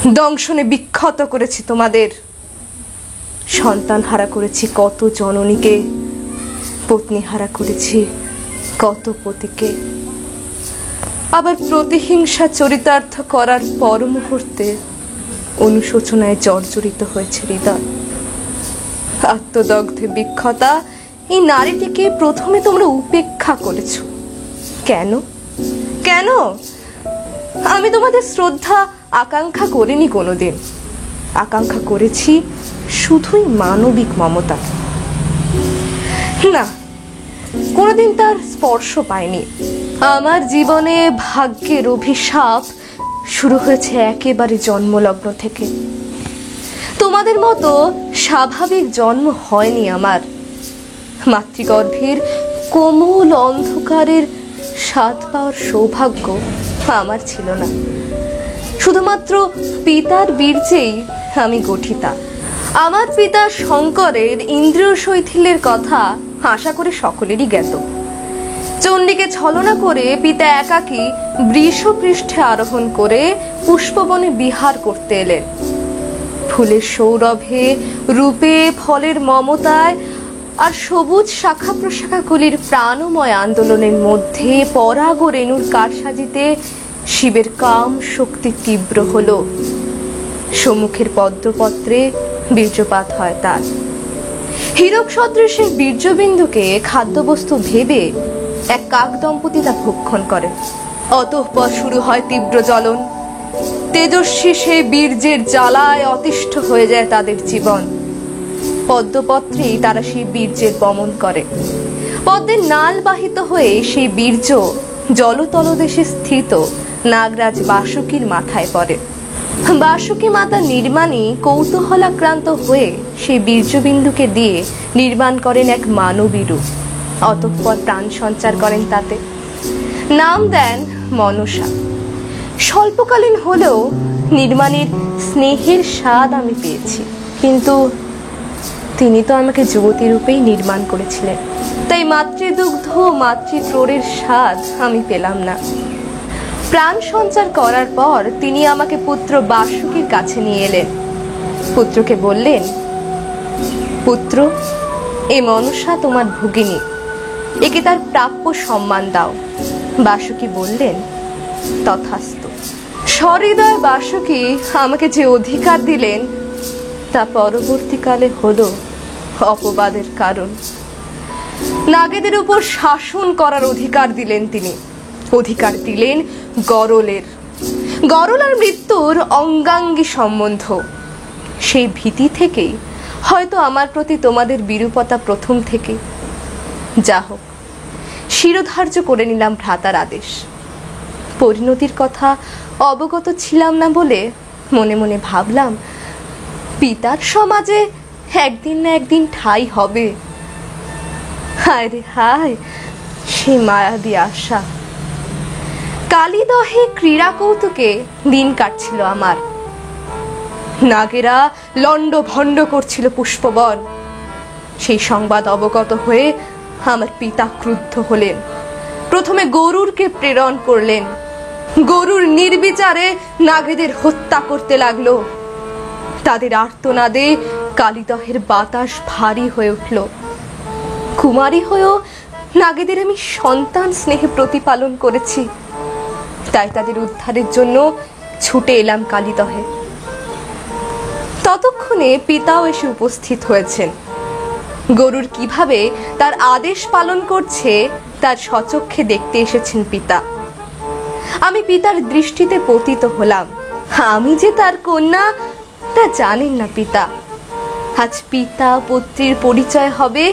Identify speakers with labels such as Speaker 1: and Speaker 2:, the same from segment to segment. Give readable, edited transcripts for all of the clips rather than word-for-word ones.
Speaker 1: দংশনে বিক্ষত করেছি তোমাদের, সন্তান হারা করেছি কত জননীকে, পত্নী হারা করেছি কত পতিকে। আবার প্রতিহিংসা চরিতার্থ করার পর মুহূর্তে অনুশোচনায় জর্জরিত হয়েছে হৃদয়। আত্মদগ্ধে বিক্ষতা এই নারীটিকে প্রথমে তোমরা উপেক্ষা করেছ। কেন কেন? আমি তোমাদের শ্রদ্ধা আকাঙ্ক্ষা করিনি কোনোদিন। আকাঙ্ক্ষা করেছি শুধুই মানবিক মমতা। না, কোনোদিন তার স্পর্শ পাইনি। আমার জীবনে ভাগ্যের অভিশাপ শুরু হয়েছে একেবারে জন্মলগ্ন থেকে। তোমাদের মতো স্বাভাবিক জন্ম হয়নি আমার। মাতৃগর্ভের কোমল অন্ধকারের স্বাদ পাওয়ার সৌভাগ্য আমার ছিল না। শুধুমাত্র পিতার বীর্যেই আমি গঠিতা। আমার পিতা শঙ্করের ইন্দ্রিয় শৈথিল্যের কথা আশা করে সকলেরই জ্ঞাত। চণ্ডীকে ছলনা করে পিতা একাকী বৃষপৃষ্ঠে আরোহণ করে পুষ্পবনে বিহার করতে এলেন। ফুলের সৌরভে, রূপে, ফলের মমতায় আর সবুজ শাখা প্রশাখাগুলির প্রাণময় আন্দোলনের মধ্যে পরাগ রেণুর কারসাজিতে শিবের কাম শক্তি তীব্র হল। সম্মুখের পদ্মপত্রে বীর্যপাত হয় তার। হীরক সদৃশের বীর্যবিন্দুকে খাদ্যবস্তু ভেবে এক কাক দম্পতি তা ভক্ষণ করে। অতঃপর শুরু হয় তীব্র জ্বলন। তেজস্বী সেই বীর্যের জ্বালায় অতিষ্ঠ হয়ে যায় তাদের জীবন। পদ্মপত্রেই তারা সেই বীর্যের বমন করে। পদ্মের নাল বাহিত হয়ে সেই বীর্য জলতলদেশে স্থিত নাগরাজ বাসুকীর মাথায় পড়ে। বাসুকী মাতা নির্মাণী কৌতূহলাক্রান্ত হয়ে সেই বীর্যবিন্দুকে দিয়ে নির্মাণ করেন এক মানবী রূপ। অতঃপর প্রাণ সঞ্চার করেন তাতে। নাম দেন মনসা। স্বল্পকালীন হলেও নির্মাণের স্নেহের স্বাদ আমি পেয়েছি, কিন্তু তিনি তো আমাকে যুবতী রূপেই নির্মাণ করেছিলেন, তাই মাতৃদুগ্ধ মাতৃত্রোড়ের স্বাদ আমি পেলাম না। প্রাণ সঞ্চার করার পর তিনি আমাকে পুত্র বাসুকীর কাছে নিয়ে এলেন। পুত্রকে বললেন, পুত্র, এ মনসা তোমার ভগিনী, একে তার প্রাপ্য সম্মান দাও। বাসুকী বললেন, তথাস্তু। সহৃদয় বাসুকী আমাকে যে অধিকার দিলেন তা পরবর্তীকালে হলো অপবাদের কারণ। নাগেদের উপর শাসন করার অধিকার দিলেন তিনি। অধিকার দিলেন গরলের। গরল আর মৃত্যুর অঙ্গাঙ্গী সম্বন্ধ। সেই ভীতি থেকেই হয়তো আমার প্রতি তোমাদের বিরূপতা প্রথম থেকে। যা হোক, শিরোধার্য করে নিলাম ভ্রাতার আদেশ। পরিণতির কথা অবগত ছিলাম না বলে মনে মনে ভাবলাম, পিতার সমাজে একদিন না একদিন ঠাঁই হবে। হায় রে হায়, সেই মায়াবী আশা। কালীদহে ক্রীড়া কৌতুকে দিন কাটছিল আমার। নাগেরা লন্ড ভন্ড করছিল পুষ্পবন। সেই সংবাদ অবগত হয়ে আমার পিতা ক্রুদ্ধ হলেন। প্রথমে গরুরকে প্রেরণ করলেন। গরুর নির্বিচারে নাগেদের হত্যা করতে লাগলো। তাদের আর্তনাদে কালীদহের বাতাস ভারী হয়ে উঠল। কুমারী হয়েও নাগেদের আমি সন্তান স্নেহে প্রতিপালন করেছি, তাই তাদের উদ্ধারের জন্য ছুটে এলাম কালীদহে। ততক্ষণে পিতাও এসে উপস্থিত হয়েছেন। গরুর কিভাবে তার আদেশ পালন করছে তার স্বচক্ষে দেখতে এসেছেন পিতা। আমি পিতার দৃষ্টিতে পতিত হলাম। আমি যে তার কন্যা তা জানেন না পিতা। আজ পিতা পুত্রীর পরিচয় হবে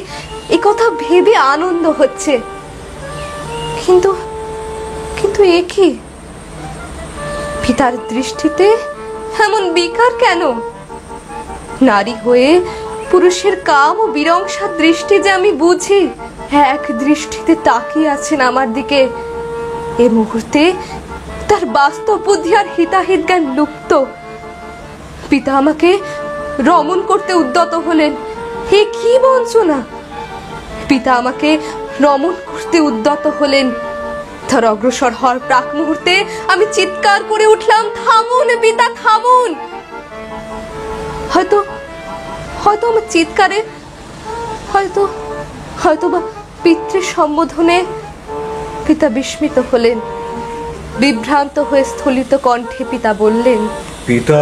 Speaker 1: এ কথা ভেবে আনন্দ হচ্ছে, কিন্তু কিন্তু এ কি? পিতার দৃষ্টিতে এমন বিকার কেন? নারী হয়ে পুরুষের কাম ও বিরংসার দৃষ্টি যে আমি বুঝি, এক দৃষ্টিতে তাকিয়ে আছেন আমার দিকে। এ মুহূর্তে তার বাস্তব বুদ্ধি আর হিতাহিত জ্ঞান লুপ্ত। পিতা আমাকে রমণ করতে উদ্যত হলেন। হে কি বঞ্চনা! পিতা আমাকে রমণ করতে উদ্যত হলেন। তার অগ্রসর হওয়ার প্রাক মুহূর্তে আমি চিৎকার করে উঠলাম, থামুন পিতা, থামুন। হয়তো আমার চিৎকারে, হয়তো হয়তো বা পিতৃ সম্বোধনে পিতা বিস্মিত হলেন। বিভ্রান্ত হয়ে স্থলিত কণ্ঠে পিতা বললেন,
Speaker 2: পিতা?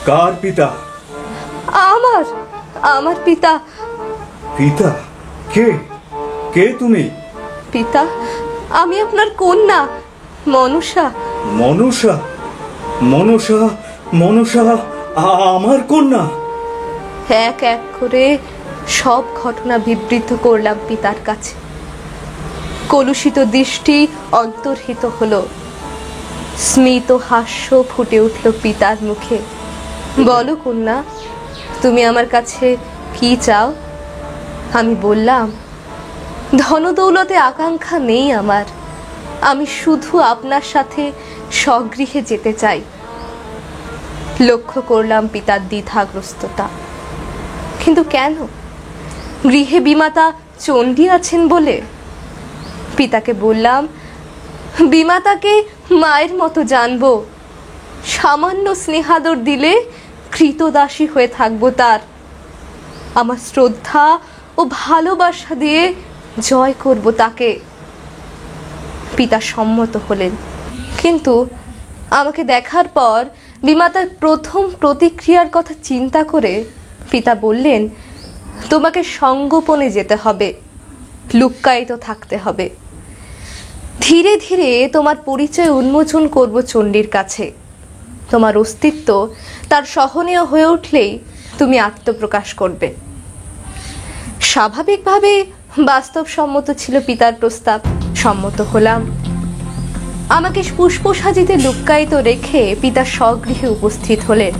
Speaker 2: কার পিতা?
Speaker 1: আমার আমার পিতা।
Speaker 2: পিতা? কে? কে তুমি?
Speaker 1: পিতা, আমি আপনার কন্যা মনসা।
Speaker 2: মনসা? মনসা? মনসা আমার কন্যা?
Speaker 1: এক এক করে সব ঘটনা বিবৃত করলাম পিতার কাছে। কলুষিত দৃষ্টি অন্তর্হিত হলো, স্মিত হাস্য ফুটে উঠল পিতার মুখে। বলো কন্যা, তুমি আমার কাছে কি চাও? আমি বললাম, ধনদৌলতে আকাঙ্ক্ষা নেই আমার, আমি শুধু আপনার সাথে স্বগৃহে যেতে চাই। লক্ষ্য করলাম পিতার দ্বিধাগ্রস্ততা। কিন্তু কেন? গৃহে বিমাতা চণ্ডী আছেন বলে? পিতাকে বললাম, বিমাতাকে মায়ের মতো জানবো, সামান্য স্নেহাদর দিলে কৃতদাসী হয়ে থাকবো তার। আমার শ্রদ্ধা ও ভালোবাসা দিয়ে জয় করব তাকে। পিতা সম্মত হলেন, কিন্তু আমাকে দেখার পর বিমাতার প্রথম প্রতিক্রিয়ার কথা চিন্তা করে পিতা বললেন, তোমাকে সঙ্গোপনে যেতে হবে, লুক্কায়িত থাকতে হবে। ধীরে ধীরে তোমার পরিচয় উন্মোচন করব চণ্ডীর কাছে। তোমার অস্তিত্ব তার সহনীয় হয়ে উঠলেই তুমি আত্মপ্রকাশ করবে। স্বাভাবিকভাবে বাস্তবসম্মত ছিল পিতার প্রস্তাব। সম্মত হলাম। আমাকে পুষ্পসাজিতে লুক্কায়িত রেখে পিতা স্বগৃহে উপস্থিত হলেন।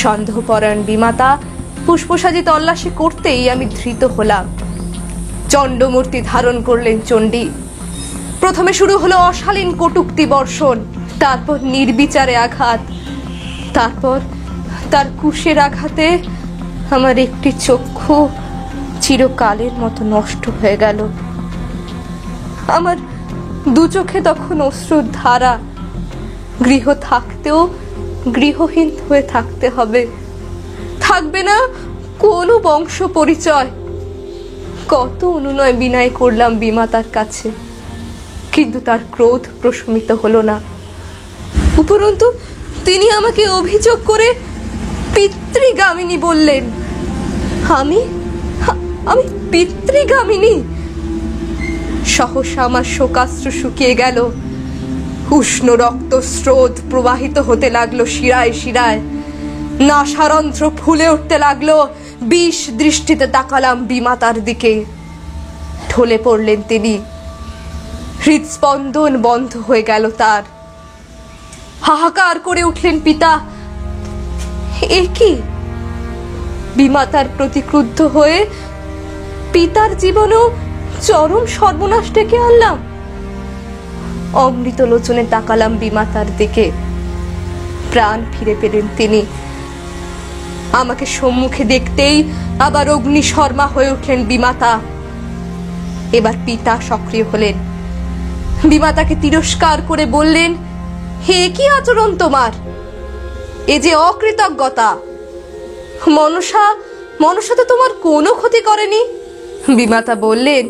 Speaker 1: সন্দেহপরায়ণ বিমাতা পুষ্পসাজি তল্লাশি করতেই আমি ধৃত হলাম। চণ্ডমূর্তি ধারণ করলেন চণ্ডী। প্রথমে শুরু হলো অশালীন কটূক্তি বর্ষণ, তারপর নির্বিচারে আঘাত, তারপর তার কুশের আঘাতে আমার একটি চক্ষু চিরকালের মতো নষ্ট হয়ে গেল। আমার দু চোখে তখন অশ্রুর ধারা। গৃহ থাকতেও গৃহহীন হয়ে থাকতে হবে, থাকবে না কোনো বংশ পরিচয়। কত অনুনয় বিনয় করলাম বিমাতার কাছে, কিন্তু তার ক্রোধ প্রশমিত হলো না। উপরন্তু তিনি আমাকে অভিযোগ করে পিতৃগামিনী বললেন। আমি আমি পিতৃগামিনী? সহসা আমার শোকাশ্রু শুকিয়ে গেল। উষ্ণ রক্ত স্রোত প্রবাহিত হতে লাগলো শিরায় শিরায়, নাসারন্ধ্র ফুলে উঠতে লাগলো। বিষ দৃষ্টিতে তাকালাম বিমাতার দিকে। ঢলে পড়লেন তিনি। হৃদস্পন্দন বন্ধ হয়ে গেল তার। হাহাকার করে উঠলেন পিতা। এ কি? বিমাতার প্রতি ক্রুদ্ধ হয়ে পিতার জীবনেও চরম সর্বনাশ ডেকে আনলাম। অমৃত লোচনে তাকালাম বিমাতার দিকে। প্রাণ ফিরে পেলেন তিনি। আমাকে সম্মুখে দেখতেই আবার অগ্নিশর্মা হয়ে উঠলেন বিমাতা। এবার পিতা সক্রিয় হলেন। বিমাতাকে তিরস্কার করে বললেন, হে কি আচরণ তোমার? এ যে অকৃতজ্ঞতা। মনসা তো তোমার কোনো ক্ষতি করেনি। বিমাতা বললেন,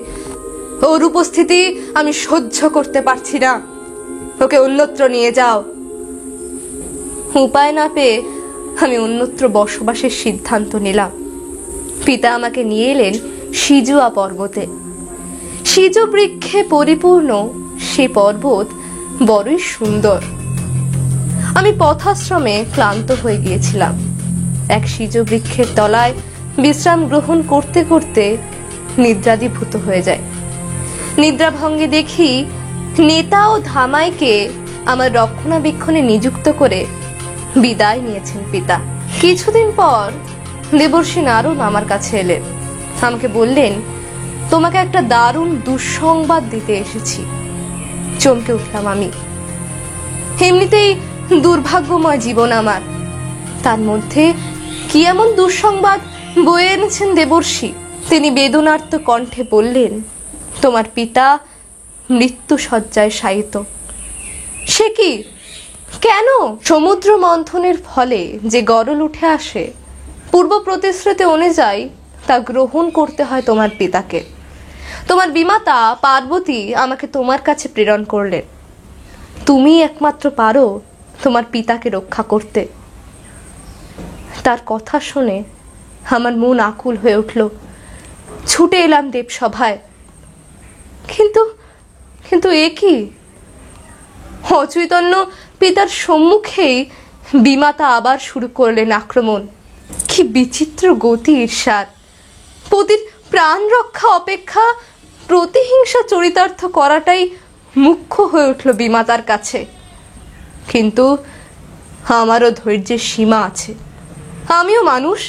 Speaker 1: ওর উপস্থিতি আমি সহ্য করতে পারছি না, ওকে অন্যত্র নিয়ে যাও। উপায় না পেয়ে আমি অন্যত্র বসবাসের সিদ্ধান্ত নিলাম। পিতা আমাকে নিয়ে এলেন সিজুয়া পর্বতে। সিজ বৃক্ষে পরিপূর্ণ সে পর্বত বড়ই সুন্দর। আমি পথাশ্রমে ক্লান্ত হয়ে গিয়েছিলাম। এক সিজ বৃক্ষের তলায় বিশ্রাম গ্রহণ করতে করতে নিদ্রাধিভূত হয়ে যায়। নিদ্রাভঙ্গে দেখি নেতা ও ধামাইকে আমার রক্ষণাবেক্ষণে নিযুক্ত করে বিদায় নিয়েছেন পিতা। কিছুদিন পর দেবর্ষী নারদ আমার কাছে এলেন। আমাকে বললেন, তোমাকে একটা দারুণ দুঃসংবাদ দিতে এসেছি। চমকে উঠলাম আমি। এমনিতেই দুর্ভাগ্যময় জীবন আমার, তার মধ্যে কি এমন দুঃসংবাদ বয়ে এনেছেন দেবর্ষী? তিনি বেদনার্ত কণ্ঠে বললেন, তোমার পিতা মৃত্যু শয্যায় শায়িত। সে কি? কেন? সমুদ্র মন্থনের ফলে যে গরল উঠে আসে পূর্ব প্রতিশ্রুতি অনুযায়ী তা গ্রহণ করতে হয় তোমার পিতাকে। তোমার বিমাতা পার্বতী আমাকে তোমার কাছে প্রেরণ করলেন। তুমি একমাত্র পারো তোমার পিতাকে রক্ষা করতে। তার কথা শুনে আমার মন আকুল হয়ে উঠল। ছুটে এলাম দেবসভায়। কিন্তু কিন্তু এ কি? অচৈতন্য পিতার সম্মুখেই বিমাতা আবার শুরু করলেন আক্রমণ। কি বিচিত্র গতি ঈর্ষার! পতির প্রাণ রক্ষা অপেক্ষা প্রতিহিংসা চরিতার্থ করাটাই মুখ্য হয়ে উঠল বিমাতার কাছে। কিন্তু আমারও ধৈর্যের সীমা আছে, আমিও মানুষ।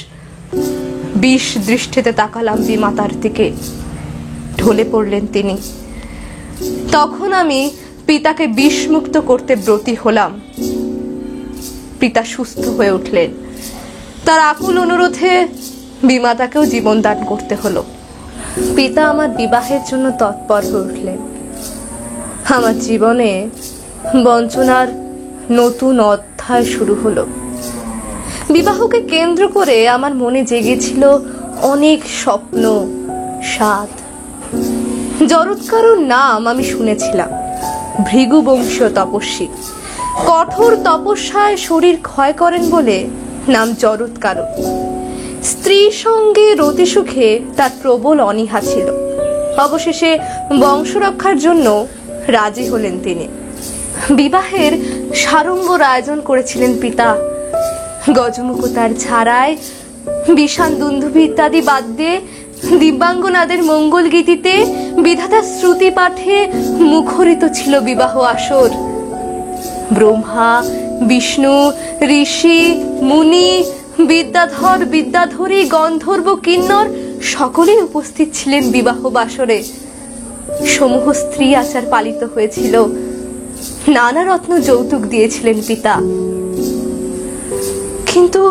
Speaker 1: বিষ দৃষ্টিতে তাকালাম বিমাতার দিকে। ঢলে পড়লেন তিনি। তখন আমি পিতাকে বিষমুক্ত করতে ব্রতী হলাম। পিতা সুস্থ হয়ে উঠলেন। তার আকুল অনুরোধে বিমাতাকেও জীবন দান করতে হলো। পিতা আমার বিবাহের জন্য তৎপর হয়ে উঠলেন। আমার জীবনে বঞ্চনার নতুন অধ্যায় শুরু হলো। বিবাহকে কেন্দ্র করে আমার মনে জেগেছিল অনেক স্বপ্ন, স্বাদ। জরৎকারুর নাম আমি শুনেছিলাম। ভৃগু বংশীয় তপস্বী, কঠোর তপস্যায় শরীর ক্ষয় করেন বলে নাম জরৎকারু। স্ত্রীর সঙ্গে রতিসুখে তার প্রবল অনীহা ছিল। অবশেষে বংশ রক্ষার জন্য রাজি হলেন তিনি। বিবাহের সাড়ম্বর আয়োজন করেছিলেন পিতা। গজমুকুতার ছাড়ায় বিষান দুন্ধুভি ইত্যাদি বাদ দিয়ে দিব্যাঙ্গনাদের মঙ্গল গীতিতে বিধাতার শ্রুতি পাঠে মুখরিত ছিল বিবাহ আসর। ব্রহ্মা, বিষ্ণু, ঋষি, মুনি, বিদ্যাধর, বিদ্যাধরী, গন্ধর্ব, কিন্নর সকলেই উপস্থিত ছিলেন বিবাহ বাসরে। সমূহ স্ত্রী আচার পালিত হয়েছিল। নানা রত্ন যৌতুক দিয়েছিলেন পিতা। কিন্তু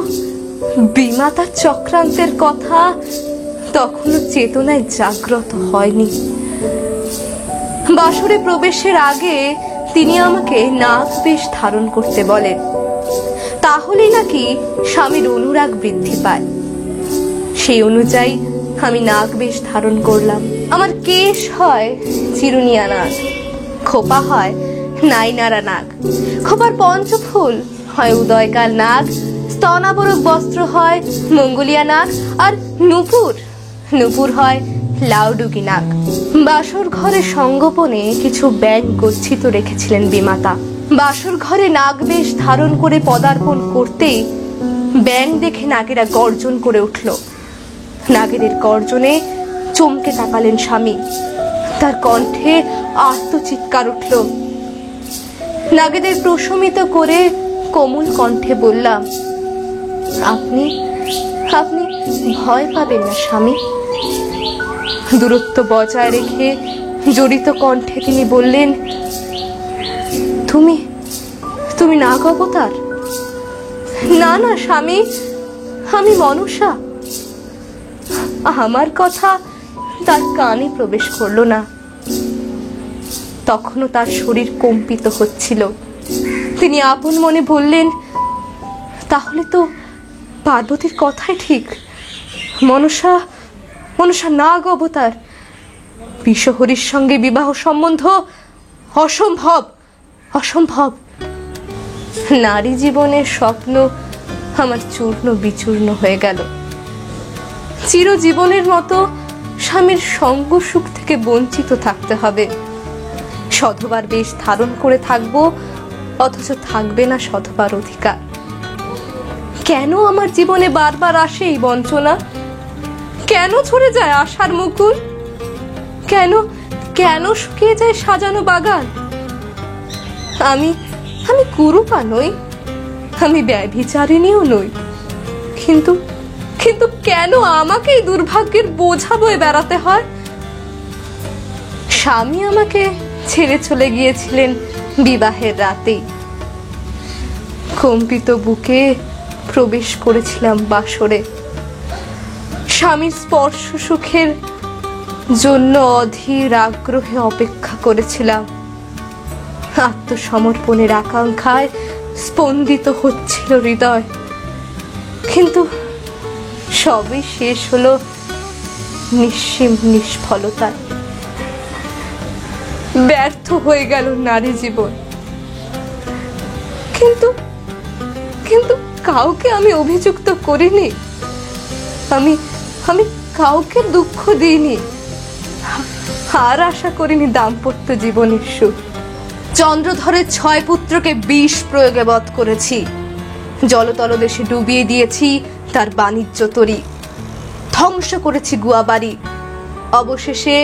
Speaker 1: বিমাতার চক্রান্তের কথা তখনও চেতনায় জাগ্রত হয়নি। বাসরে প্রবেশের আগে তিনি আমাকে নাগ বেশ ধারণ করতে বলেন। তাহলেই নাকি স্বামীর অনুরাগ বৃদ্ধি পায়। সেই অনুযায়ী আমি নাগ বেশ ধারণ করলাম। আমার কেশ হয় চিরুনিয়া নাগ, খোপা হয় নাইনারা নাগ, খোপার পঞ্চফুল হয় উদয়কাল নাগ, স্তনাবরক বস্ত্র হয় মঙ্গলিয়া নাগ, আর নুপুর হয় লাউডুগি নাগ। বাসর ঘরে সঙ্গোপনে কিছু ব্যাঙ গচ্ছিত রেখেছিলেন বিমাতা। বাসর ঘরে নাগ বেশ ধারণ করে পদার্পণ করতেই ব্যাঙ দেখে নাগেরা গর্জন করে উঠল। নাগেদের গর্জনে চমকে তাকালেন স্বামী। তার কণ্ঠে আর্তচিৎকার উঠল। নাগেদের প্রশমিত করে কোমল কণ্ঠে বললাম, আপনি আপনি ভয় পাবেন না স্বামী। দূরত্ব বজায় রেখে জড়িত কণ্ঠে তিনি বললেন, তুমি তুমি নাগ অবতার? না না স্বামী, আমি মনসা। আমার কথা তার কানে প্রবেশ করলো না। তখনও তার শরীর কম্পিত হচ্ছিল। তিনি আপন মনে বললেন, তাহলে তো পার্বতীর কথাই ঠিক। মনসা নাগ অবতার। বিষহরির সঙ্গে বিবাহ সম্বন্ধ অসম্ভব, অসম্ভব। নারী জীবনের স্বপ্ন আমার চূর্ণ বিচূর্ণ হয়ে গেল। চিরজীবনের মতো স্বামীর সঙ্গ সুখ থেকে বঞ্চিত থাকতে হবে। সধবার বেশ ধারণ করে থাকবো, অথচ থাকবে না সধবার অধিকার। কেন আমার জীবনে বারবার আসে এই বঞ্চনা? কেন ছড়ে যায় আশার মুকুল? কেন কেন শুকিয়ে যায় সাজানো বাগান? আমি কুরূপা নই, আমি ব্যভিচারিণীও নই। কিন্তু কিন্তু কেন আমাকেই দুর্ভাগ্যের বোঝা বয়ে বেড়াতে হয়? স্বামী আমাকে ছেড়ে চলে গিয়েছিলেন বিবাহের রাতেই। কম্পিত বুকে প্রবেশ করেছিলাম বাসরে। স্বামীর স্পর্শ সুখের জন্য অধীর আগ্রহে অপেক্ষা করেছিলাম। আত্মসমর্পণের আকাঙ্ক্ষায় স্পন্দিত হচ্ছিল হৃদয়। কিন্তু সবই শেষ হলো নিঃসীম নিষ্ফলতায়। ব্যর্থ হয়ে গেল নারী জীবন। কিন্তু কিন্তু কাউকে আমি অভিযুক্ত করিনি, আমি আমি কাউকে দুঃখ দিইনি, আর আশা করিনি দাম্পত্য জীবনের সুখ। চন্দ্রধরের 6 পুত্রকে বিষ প্রয়োগে বধ করেছি, জলতল দেশে ডুবিয়ে দিয়েছি তার বাণিজ্য তরী, ধ্বংস করেছি গুয়াবাড়ি, অবশেষে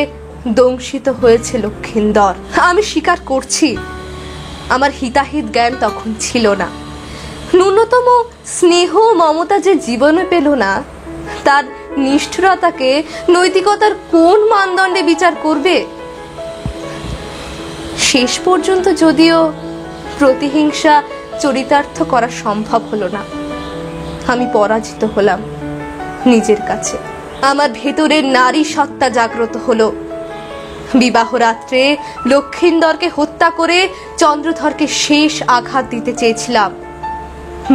Speaker 1: দংশিত হয়েছে লক্ষিন্দর। আমি স্বীকার করছি, আমার হিতাহিত জ্ঞান তখন ছিল না। ন্যূনতম স্নেহ মমতা যে জীবনে পেল না, তার নিষ্ঠুরতাকে নৈতিকতার কোন মানদণ্ডে বিচার করবে? শেষ পর্যন্ত যদিও প্রতিহিংসা চরিতার্থ করা সম্ভব হলো না, আমি পরাজিত হলাম নিজের কাছে। আমার ভেতরের নারী সত্তা জাগ্রত হলো। বিবাহ রাত্রে লক্ষিন্দরকে হত্যা করে চন্দ্রধরকে শেষ আঘাত দিতে চেয়েছিলাম।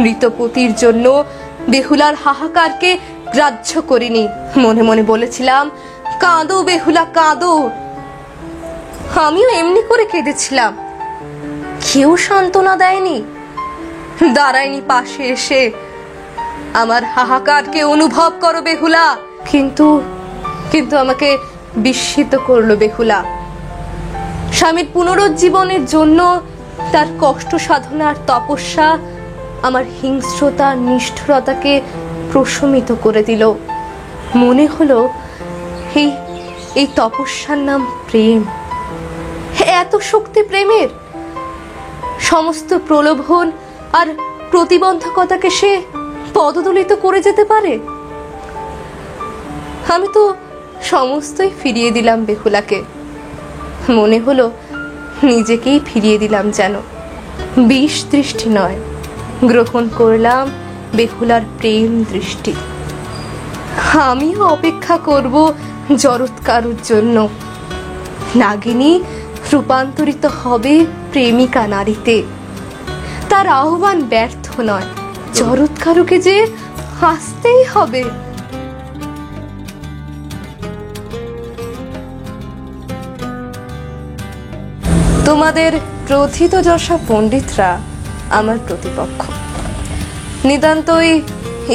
Speaker 1: মৃতপতির জন্য বেহুলার হাহাকারকে গ্রাহ্য করিনি, মনে মনে বলেছিলাম, কাঁদো বেহুলা কাঁদো। আমিও এমনি করে কেঁদেছিলাম, কেউ সান্ত্বনা দেয়নি, দাঁড়ায়নি পাশে এসে, আমার হাহাকারকে অনুভব করো বেহুলা। কিন্তু কিন্তু আমাকে বিস্মিত করলো বেহুলা। স্বামীর পুনরুজ্জীবনের জন্য তার কষ্ট সাধনার তপস্যা আমার হিংস্রতা নিষ্ঠুরতাকে প্রশমিত করে দিল। মনে হলো এই তপস্যার নাম প্রেম। এত শক্তি প্রেমের! সমস্ত প্রলোভন আর প্রতিবন্ধকতাকে সে পদদলিত করে যেতে পারে। আমি তো সমস্তই ফিরিয়ে দিলাম বেহুলাকে। মনে হলো নিজেকেই ফিরিয়ে দিলাম যেন। বিষ দৃষ্টি নয়, গ্রহণ করলাম বেহুলার প্রেম দৃষ্টি। আমিও অপেক্ষা করব জরৎকারুর জন্য। নাগিনী রূপান্তরিত হবে প্রেমিকা নারীতে। তার আহ্বান ব্যর্থ নয়, জরৎকারুকে যে আসতেই হবে। তোমাদের প্রথিতযশা পণ্ডিতরা আমার প্রতিপক্ষ। নিতান্তই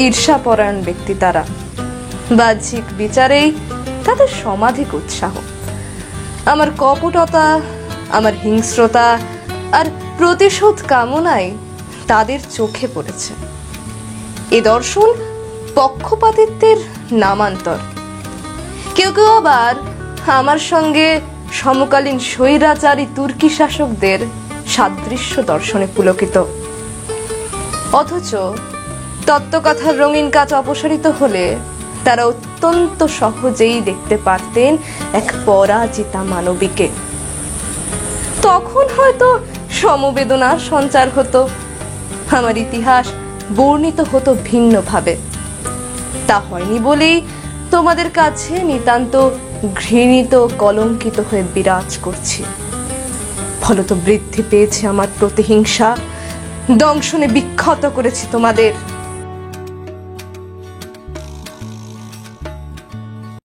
Speaker 1: ঈর্ষাপরায়ণ ব্যক্তি তারা। বাহ্যিক বিচারেই তাদের সমাধিক উৎসাহ। আমার কপটতা, আমার হিংস্রতা আর প্রতিশোধ কামনায় তাদের চোখে পড়েছে। এ দর্শন পক্ষপাতিত্বের নামান্তর। কেউ কেউ আবার আমার সঙ্গে সমকালীন স্বৈরাচারী তুর্কি শাসকদের সাদৃশ্য দর্শনে পুলকিত। অথচ তত্ত্বকথার রঙিন কাঁচ অপসারিত হলে তারা অত্যন্ত সহজেই দেখতে পারতেন এক পরাজিতা মানবীকে। তখন হয়তো সমবেদনার সঞ্চার হতো, আমার ইতিহাস বর্ণিত হতো ভিন্নভাবে। তা হয়নি বলেই তোমাদের কাছে নিতান্ত ঘৃণিত কলঙ্কিত হয়ে বিরাজ করছি। ফলত বৃদ্ধি পেয়েছে আমার প্রতিহিংসা, দংশনে বিক্ষত করেছি তোমাদের।